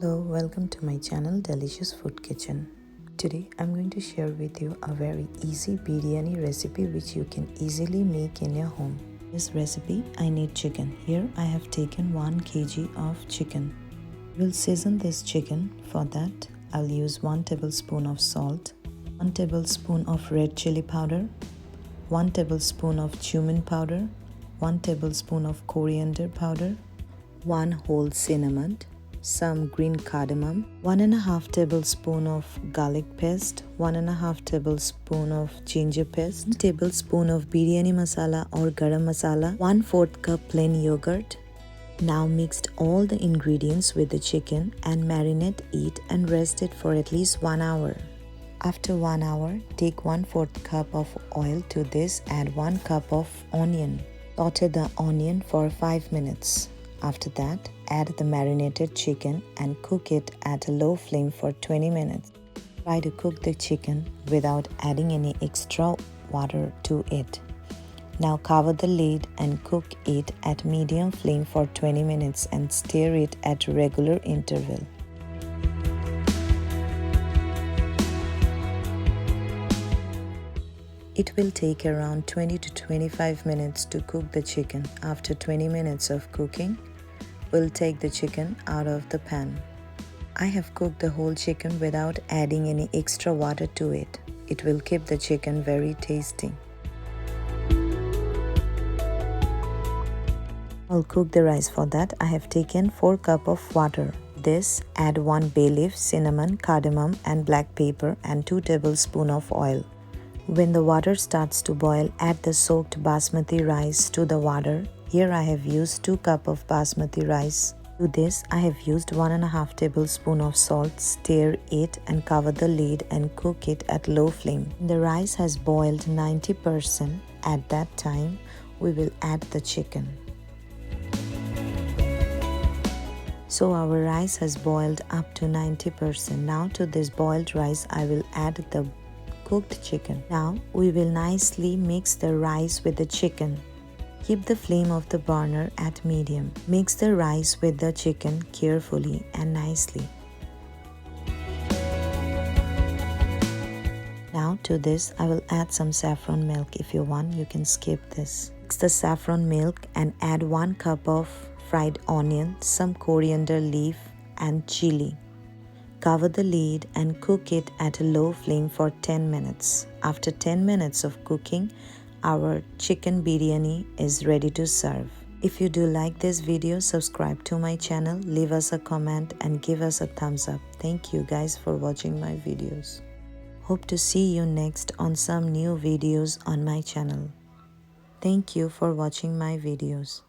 Hello, welcome to my channel Delicious Food Kitchen. Today I'm going to share with you a very easy biryani recipe which you can easily make in your home. This recipe I need chicken. Here I have taken 1 kg of chicken. We'll season this chicken. For that I'll use 1 tablespoon of salt, 1 tablespoon of red chilli powder, 1 tablespoon of cumin powder, 1 tablespoon of coriander powder, 1 whole cinnamon, some green cardamom, 1.5 tablespoon of garlic paste, 1.5 tablespoon of ginger paste, 1 tablespoon of biryani masala or garam masala, 1/4 cup plain yogurt. Now mix all the ingredients with the chicken and marinate it and rest it for at least 1 hour. After 1 hour, take 1/4 cup of oil. To this add 1 cup of onion. Saute the onion for 5 minutes. After that, add the marinated chicken and cook it at a low flame for 20 minutes. Try to cook the chicken without adding any extra water to it. Now cover the lid and cook it at medium flame for 20 minutes and stir it at regular interval. It will take around 20 to 25 minutes to cook the chicken. After 20 minutes of cooking, we'll take the chicken out of the pan. I have cooked the whole chicken without adding any extra water to it. It will keep the chicken very tasty. I'll cook the rice. For that, I have taken 4 cups of water. This, add 1 bay leaf, cinnamon, cardamom and black pepper and 2 tablespoons of oil. When the water starts to boil, add the soaked basmati rice to the water. Here I have used 2 cups of basmati rice. To this I have used 1.5 tablespoons of salt. Stir it and cover the lid and cook it at low flame. The rice has boiled 90%. At that time, we will add the chicken. So our rice has boiled up to 90%. Now to this boiled rice I will add the cooked chicken. Now we will nicely mix the rice with the chicken. Keep the flame of the burner at medium. Mix the rice with the chicken carefully and nicely. Now to this I will add some saffron milk. If you want, you can skip this. Mix the saffron milk and add 1 cup of fried onion, some coriander leaf and chilli. Cover the lid and cook it at a low flame for 10 minutes. After 10 minutes of cooking, our chicken biryani is ready to serve. If you do like this video, subscribe to my channel, leave us a comment and give us a thumbs up. Thank you guys for watching my videos. Hope to see you next on some new videos on my channel. Thank you for watching my videos.